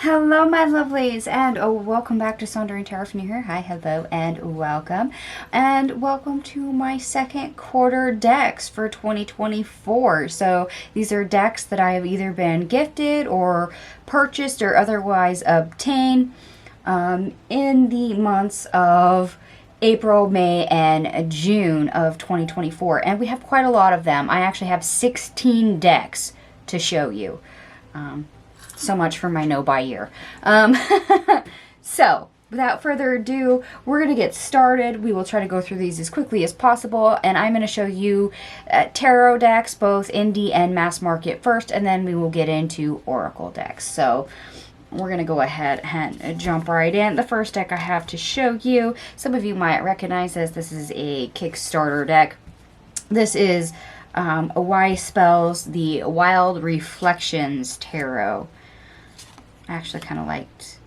Hello, my lovelies, and welcome back to Sondering Tarot. If you're new here, hi, hello, and welcome. And welcome to my second quarter decks for 2024. So these are decks that I have either been gifted or purchased or otherwise obtained in the months of April, May, and June of 2024. And we have quite a lot of them. I actually have 16 decks to show you. So much for my no-buy year. So, without further ado, we're going to get started. We will try to go through these as quickly as possible, and I'm going to show you tarot decks, both indie and mass market first, and then we will get into oracle decks. So, we're going to go ahead and jump right in. The first deck I have to show you, some of you might recognize this is a Kickstarter deck. This is Y Spells the Wild Reflections Tarot. I actually kind of liked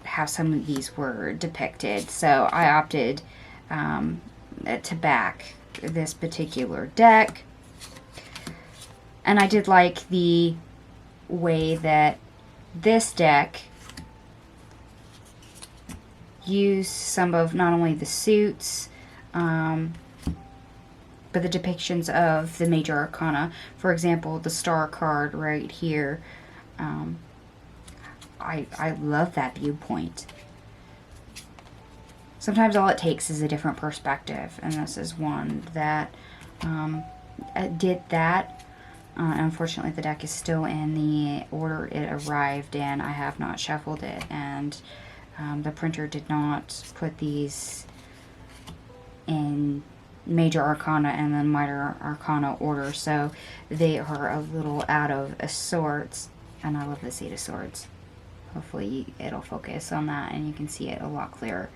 how some of these were depicted, so I opted to back this particular deck. And I did like the way that this deck used some of not only the suits, but the depictions of the major arcana. For example, the star card right here. I love that viewpoint. Sometimes all it takes is a different perspective, and this is one that did that. Unfortunately, the deck is still in the order it arrived in. I have not shuffled it, and the printer did not put these in major arcana and then minor arcana order, so they are a little out of sorts. And I love this Eight of Swords. Hopefully it'll focus on that and you can see it a lot clearer.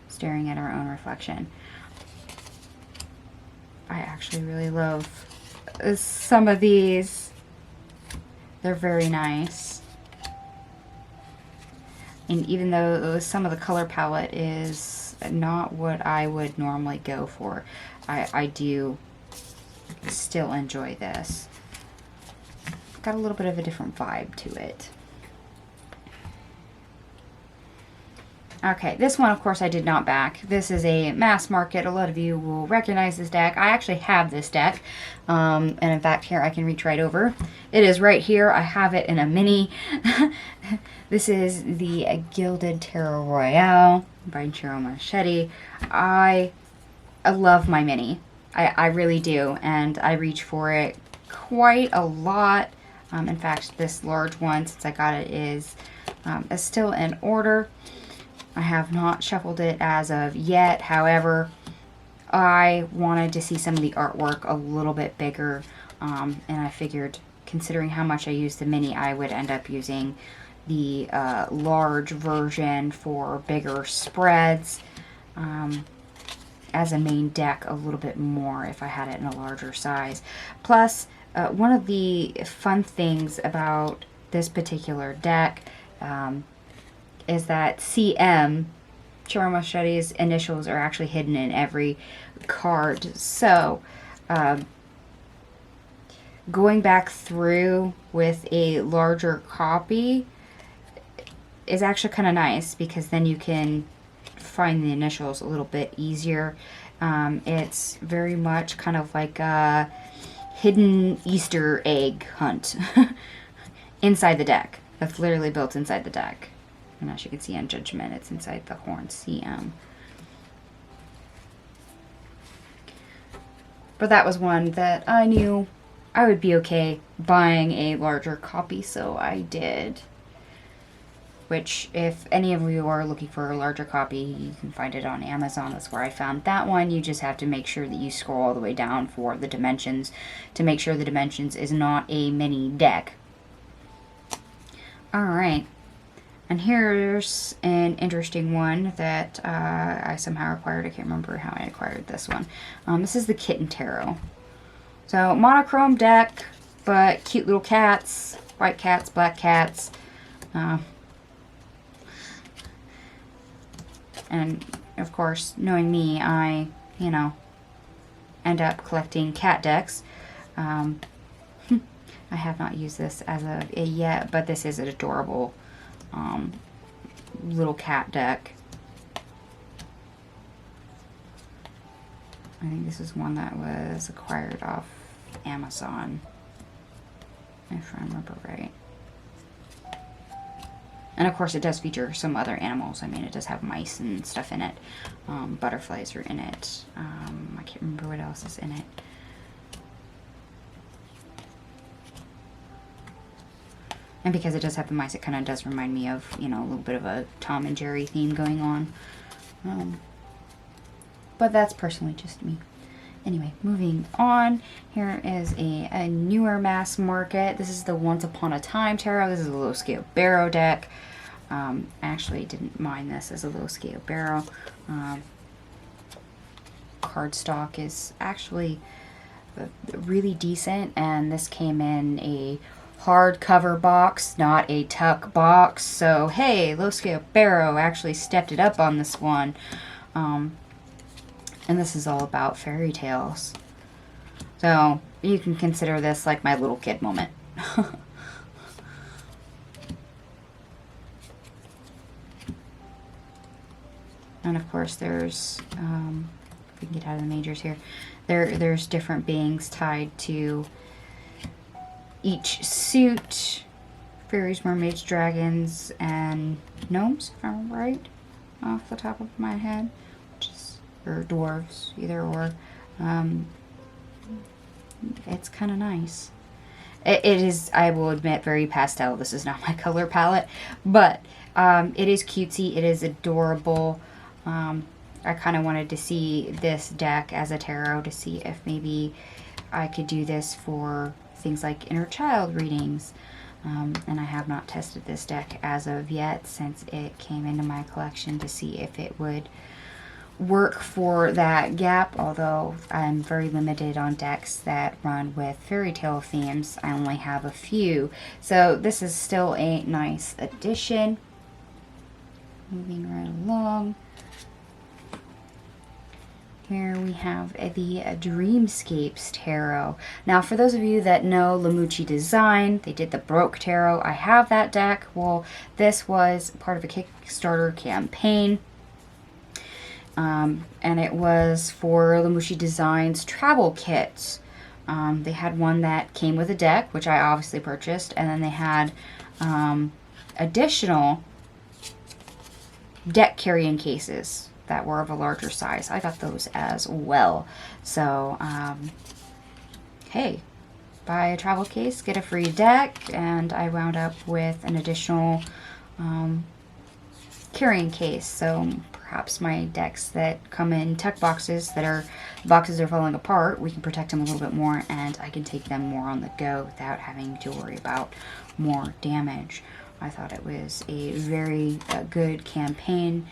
Staring at our own reflection. I actually really love some of these. They're very nice. And even though some of the color palette is not what I would normally go for, I do still enjoy this. Got a little bit of a different vibe to it. Okay, this one, of course, I did not back. This is a mass market. A lot of you will recognize this deck. I actually have this deck. And in fact, here, I can reach right over. It is right here. I have it in a mini. This is the Gilded Tarot Royale by Cheryl Machete. I love my mini. I really do. And I reach for it quite a lot. In fact, this large one, since I got it, is still in order. I have not shuffled it as of yet. However, I wanted to see some of the artwork a little bit bigger. And I figured, considering how much I use the mini, I would end up using the large version for bigger spreads. As a main deck a little bit more if I had it in a larger size. Plus, one of the fun things about this particular deck is that CM, Cheryl Machete's initials, are actually hidden in every card. So, going back through with a larger copy is actually kind of nice, because then you can find the initials a little bit easier. It's very much kind of like a hidden Easter egg hunt inside the deck. That's literally built inside the deck. And as you can see on Judgment, it's inside the horn CM. But that was one that I knew I would be okay buying a larger copy, so I did. Which, if any of you are looking for a larger copy, you can find it on Amazon. That's where I found that one. You just have to make sure that you scroll all the way down for the dimensions to make sure the dimensions is not a mini deck. Alright. And here's an interesting one that I somehow acquired. I can't remember how I acquired this one. This is the Kitten Tarot. So, monochrome deck, but cute little cats. White cats, black cats. And, of course, knowing me, I, end up collecting cat decks. I have not used this as of yet, but this is an adorable little cat deck. I think this is one that was acquired off Amazon, if I remember right. And of course it does feature some other animals. I mean, it does have mice and stuff in it. Butterflies are in it. I can't remember what else is in it. And because it does have the mice, it kind of does remind me of, you know, a little bit of a Tom and Jerry theme going on. But that's personally just me. Anyway, moving on. Here is a newer mass market. This is the Once Upon a Time Tarot. This is a low scale barrow deck. I actually didn't mind this as a low scale barrow. Cardstock is actually really decent, and this came in a hardcover box, not a tuck box. So hey, low scale barrow actually stepped it up on this one. And this is all about fairy tales. So you can consider this like my little kid moment. And of course there's, if we can get out of the majors here, there's different beings tied to each suit. Fairies, mermaids, dragons, and gnomes, if I'm right, off the top of my head. Or dwarves, either or. It's kind of nice. It is, I will admit, very pastel. This is not my color palette, but it is cutesy. It is adorable. I kind of wanted to see this deck as a tarot to see if maybe I could do this for things like inner child readings. And I have not tested this deck as of yet since it came into my collection to see if it would work for that gap, although I'm very limited on decks that run with fairy tale themes. I only have a few, so this is still a nice addition. Moving right along, here we have the Dreamscapes Tarot. Now, for those of you that know Lamucci Design, they did the Broke Tarot. I have that deck. Well, this was part of a Kickstarter campaign. And it was for Lamucci Design's travel kits. They had one that came with a deck, which I obviously purchased, and then they had additional deck carrying cases that were of a larger size. I got those as well. So, hey, buy a travel case, get a free deck, and I wound up with an additional carrying case. So perhaps my decks that come in tuck boxes boxes are falling apart, we can protect them a little bit more, and I can take them more on the go without having to worry about more damage. I thought it was a very good campaign.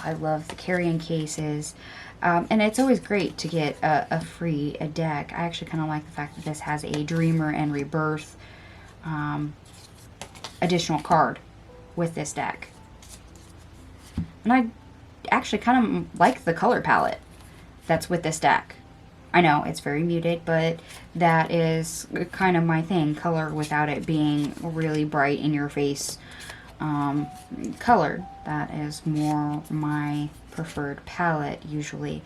I love the carrying cases, and it's always great to get a free deck. I actually kind of like the fact that this has a Dreamer and Rebirth additional card with this deck. And I actually kind of like the color palette that's with this deck. I know it's very muted, but that is kind of my thing. Color without it being really bright in your face color. That is more my preferred palette usually.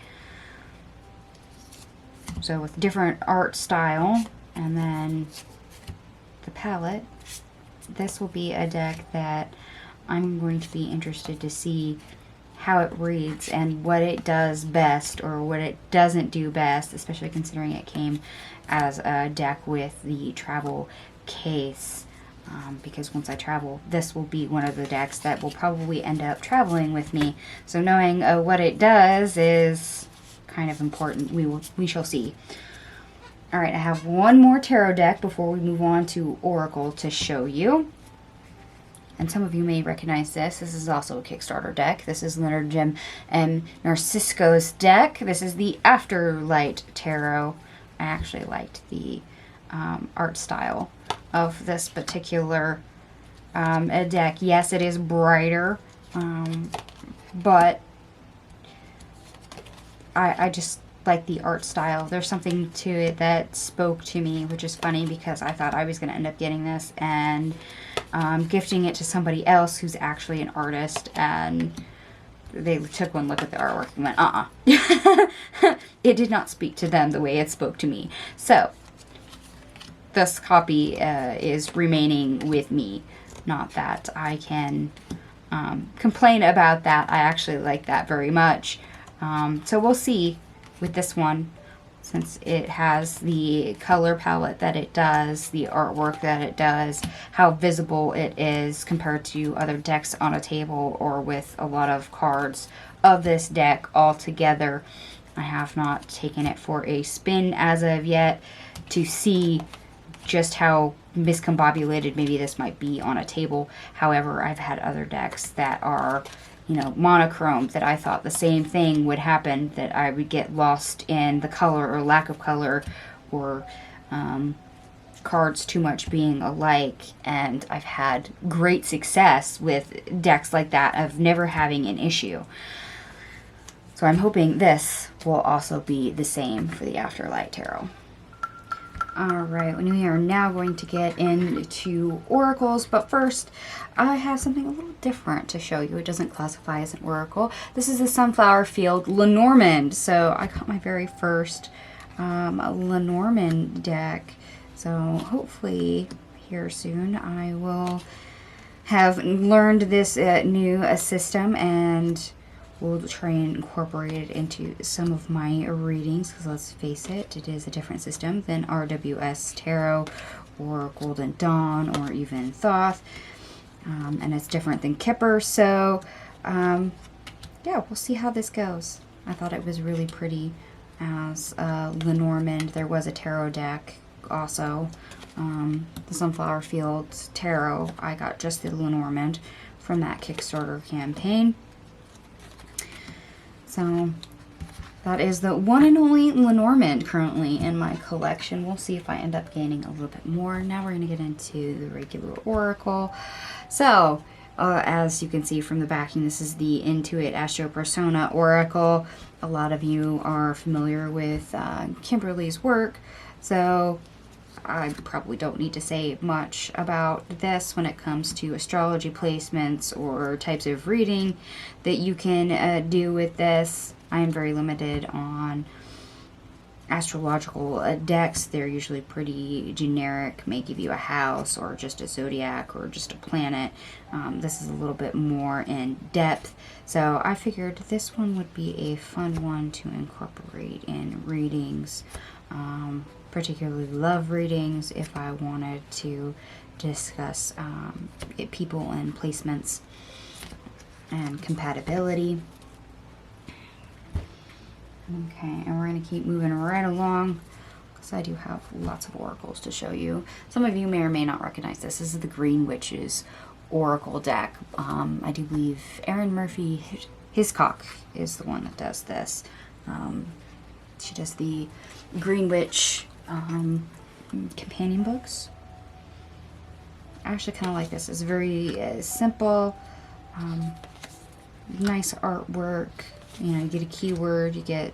So with different art style and then the palette, this will be a deck that I'm going to be interested to see how it reads and what it does best or what it doesn't do best, especially considering it came as a deck with the travel case. Because once I travel, this will be one of the decks that will probably end up traveling with me. So knowing what it does is kind of important. We shall see. All right, I have one more tarot deck before we move on to Oracle to show you. And some of you may recognize this. This is also a Kickstarter deck. This is Leonard Jim and Narcisco's deck. This is the Afterlight Tarot. I actually liked the art style of this particular deck. Yes, it is brighter, but I just like the art style. There's something to it that spoke to me, which is funny because I thought I was going to end up getting this and gifting it to somebody else who's actually an artist, and they took one look at the artwork and went, it did not speak to them the way it spoke to me. So this copy is remaining with me. Not that I can complain about that. I actually like that very much. So we'll see with this one, since it has the color palette that it does, the artwork that it does, how visible it is compared to other decks on a table or with a lot of cards of this deck all together. I have not taken it for a spin as of yet to see just how miscombobulated maybe this might be on a table. However, I've had other decks that are, you know, monochrome, that I thought the same thing would happen, that I would get lost in the color or lack of color, or cards too much being alike, and I've had great success with decks like that of never having an issue. So I'm hoping this will also be the same for the Afterlight Tarot. Alright, we are now going to get into oracles, but first I have something a little different to show you. It doesn't classify as an oracle. This is the Sunflower Field Lenormand. So I got my very first Lenormand deck. So hopefully here soon I will have learned this new system, and we'll try and incorporate it into some of my readings, because let's face it, it is a different system than RWS Tarot or Golden Dawn or even Thoth, and it's different than Kipper. So yeah, we'll see how this goes. I thought it was really pretty as Lenormand. There was a tarot deck also, the Sunflower Fields Tarot. I got just the Lenormand from that Kickstarter campaign. So that is the one and only Lenormand currently in my collection. We'll see if I end up gaining a little bit more. Now we're going to get into the regular oracle. So as you can see from the backing, this is the Intuit Astro Persona Oracle. A lot of you are familiar with Kimberly's work, so I probably don't need to say much about this when it comes to astrology placements or types of reading that you can do with this. I am very limited on astrological decks. They're usually pretty generic, may give you a house or just a zodiac or just a planet. This is a little bit more in depth, so I figured this one would be a fun one to incorporate in readings. Particularly love readings, if I wanted to discuss people and placements and compatibility. Okay, and we're going to keep moving right along, because I do have lots of oracles to show you. Some of you may or may not recognize this. This is the Green Witch's Oracle deck. I do believe Erin Murphy Hiscock is the one that does this. She does the Green Witch companion books. I actually kind of like this. It's very simple, nice artwork. You know, you get a keyword, you get,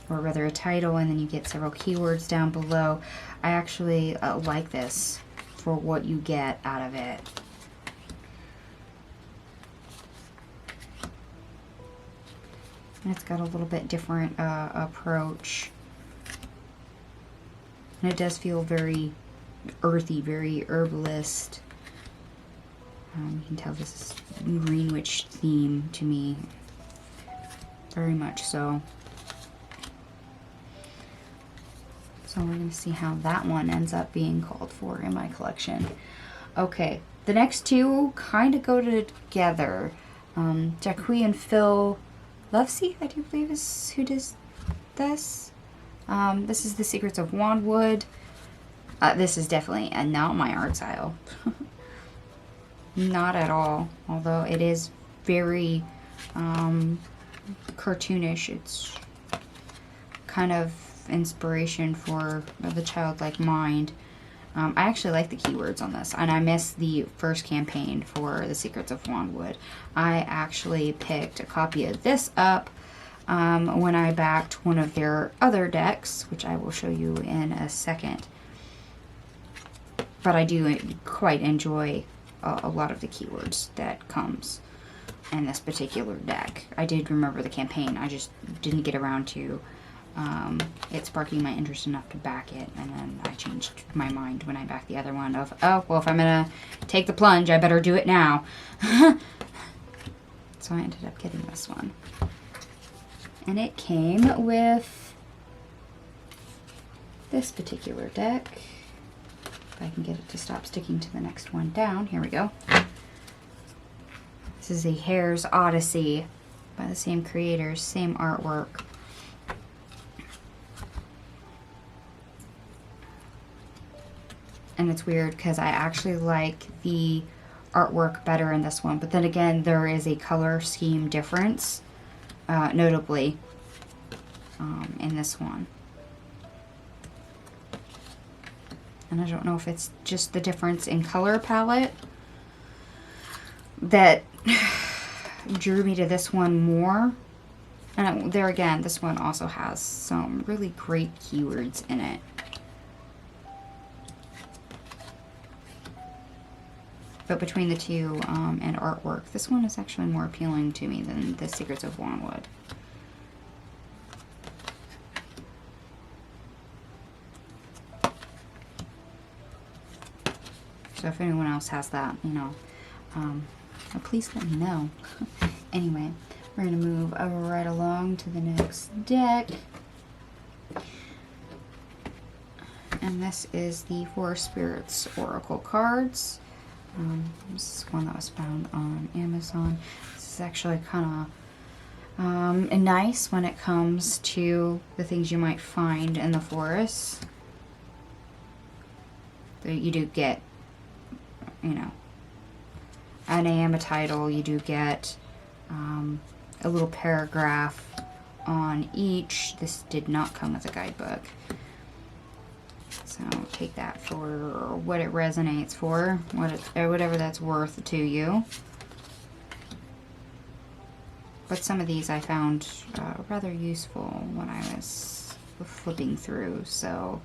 or rather a title, and then you get several keywords down below. I actually like this for what you get out of it. And it's got a little bit different approach. And it does feel very earthy, very herbalist. You can tell this is Green Witch theme to me. Very much so. So we're going to see how that one ends up being called for in my collection. Okay, the next two kind of go together. Jacqui and Phil Lovesey, I do believe is who does this. This is The Secrets of Wandwood. This is definitely not my art style. Not at all. Although it is very cartoonish. It's kind of inspiration for the childlike mind. I actually like the keywords on this, and I missed the first campaign for The Secrets of Wandwood. I actually picked a copy of this up when I backed one of their other decks, which I will show you in a second. But I do quite enjoy a lot of the keywords that comes in this particular deck. I did remember the campaign, I just didn't get around to it sparking my interest enough to back it, and then I changed my mind when I backed the other one of, oh, well, if I'm gonna take the plunge, I better do it now. So I ended up getting this one. And it came with this particular deck. If I can get it to stop sticking to the next one down. Here we go. This is a Hare Odyssey by the same creators, same artwork. And it's weird because I actually like the artwork better in this one. But then again, there is a color scheme difference, notably, in this one. And I don't know if it's just the difference in color palette that drew me to this one more. And there again, this one also has some really great keywords in it. But between the two and artwork, this one is actually more appealing to me than the Secrets of Wanwood. So if anyone else has that, you know, please let me know. Anyway, we're going to move right along to the next deck. And this is the Four Spirits Oracle cards. This is one that was found on Amazon. This is actually kind of nice when it comes to the things you might find in the forest. So you do get, you know, a name, a title. You do get a little paragraph on each. This did not come with a guidebook. So take that for what it resonates for, whatever that's worth to you. But some of these I found rather useful when I was flipping through. So,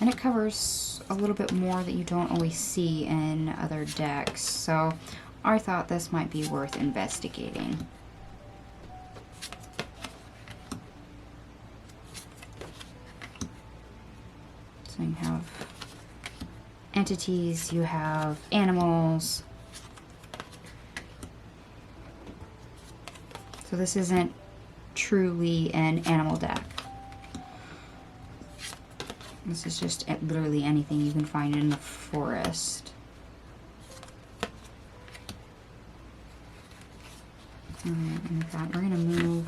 and it covers a little bit more that you don't always see in other decks. So I thought this might be worth investigating. So you have entities, you have animals. So this isn't truly an animal deck. This is just literally anything you can find in the forest. Alright, and with that, we're going to move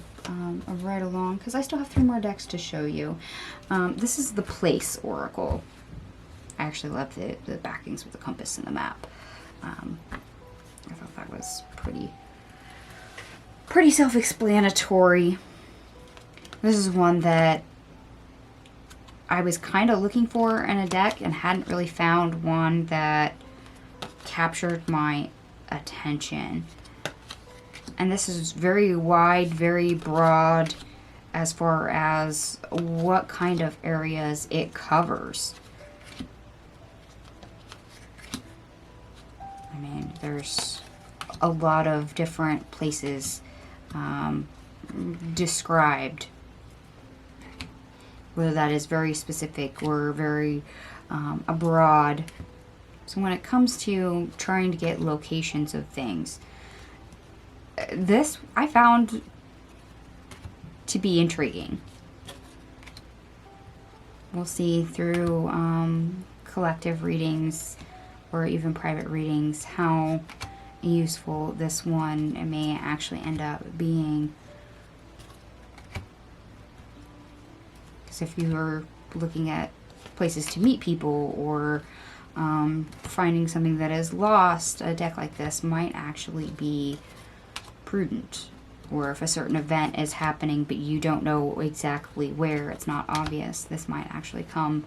right along because I still have 3 more decks to show you. This is the Place Oracle. I actually love the backings with the compass and the map. I thought that was pretty self-explanatory. This is one that I was kind of looking for in a deck and hadn't really found one that captured my attention. And this is very wide, very broad as far as what kind of areas it covers. I mean, there's a lot of different places described, whether that is very specific or very broad. So when it comes to trying to get locations of things, this I found to be intriguing. We'll see through collective readings or even private readings how useful this one may actually end up being. Because if you are looking at places to meet people or finding something that is lost, a deck like this might actually be prudent. Or if a certain event is happening but you don't know exactly where, it's not obvious, this might actually come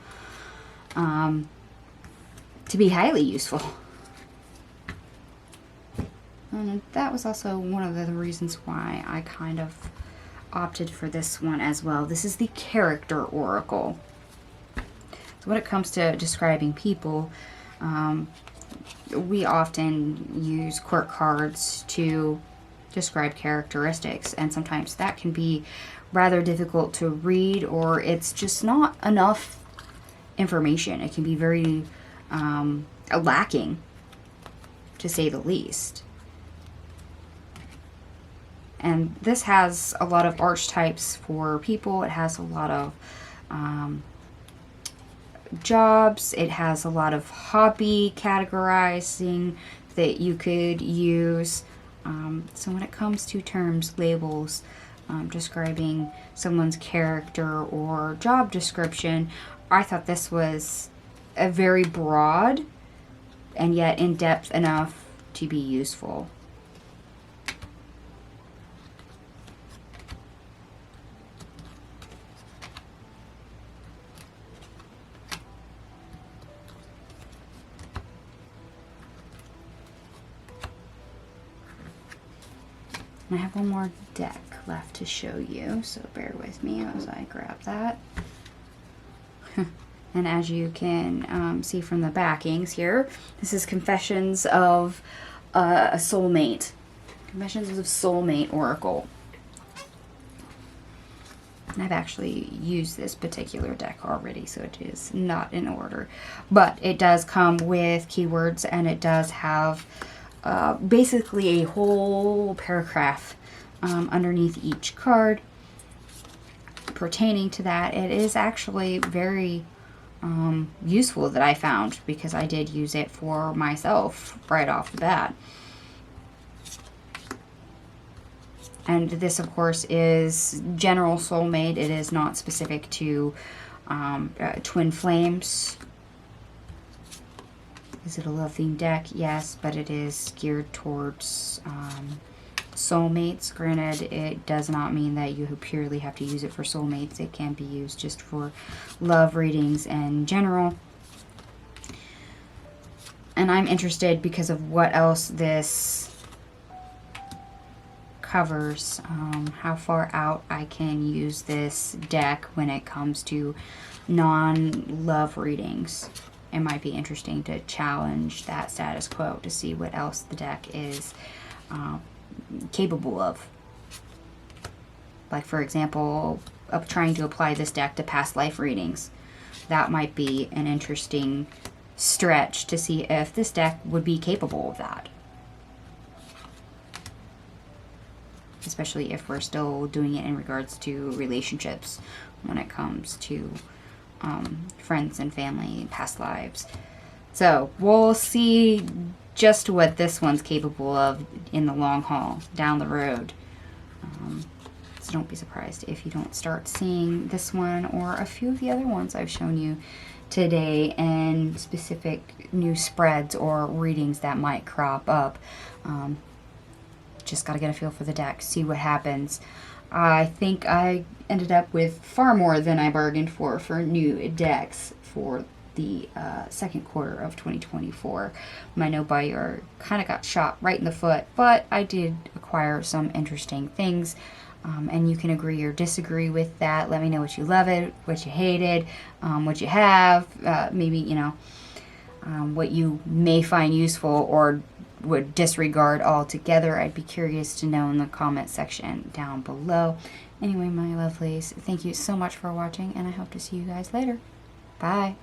to be highly useful. And that was also one of the reasons why I kind of opted for this one as well. This is the Character Oracle. So when it comes to describing people, we often use quirk cards to describe characteristics, and sometimes that can be rather difficult to read, or it's just not enough information. It can be very lacking, to say the least. And this has a lot of archetypes for people. It has a lot of jobs. It has a lot of hobby categorizing that you could use. So when it comes to terms, labels, describing someone's character or job description, I thought this was a very broad and yet in-depth enough to be useful. I have one more deck left to show you, so bear with me as I grab that. And as you can see from the backings here, this is Confessions of a Soulmate. Confessions of Soulmate Oracle. And I've actually used this particular deck already, so it is not in order. But it does come with keywords, and it does have basically a whole paragraph underneath each card pertaining to that. It is actually very useful, that I found, because I did use it for myself right off the bat. And this, of course, is general soulmate. It is not specific to twin flames. Is it a love themed deck? Yes, but it is geared towards soulmates. Granted, it does not mean that you purely have to use it for soulmates. It can be used just for love readings in general. And I'm interested because of what else this covers, how far out I can use this deck when it comes to non-love readings. It might be interesting to challenge that status quo to see what else the deck is capable of. Like, for example, trying to apply this deck to past life readings. That might be an interesting stretch to see if this deck would be capable of that. Especially if we're still doing it in regards to relationships when it comes to friends and family, past lives. So we'll see just what this one's capable of in the long haul, down the road. So don't be surprised if you don't start seeing this one or a few of the other ones I've shown you today in specific new spreads or readings that might crop up. Just got to get a feel for the deck, see what happens. I think I ended up with far more than I bargained for new decks for the second quarter of 2024. My no buyer kind of got shot right in the foot, but I did acquire some interesting things. And you can agree or disagree with that. Let me know what you love it, what you hated, what you have, maybe, you know, what you may find useful or would disregard altogether. I'd be curious to know in the comment section down below. Anyway, my lovelies, thank you so much for watching, and I hope to see you guys later. Bye.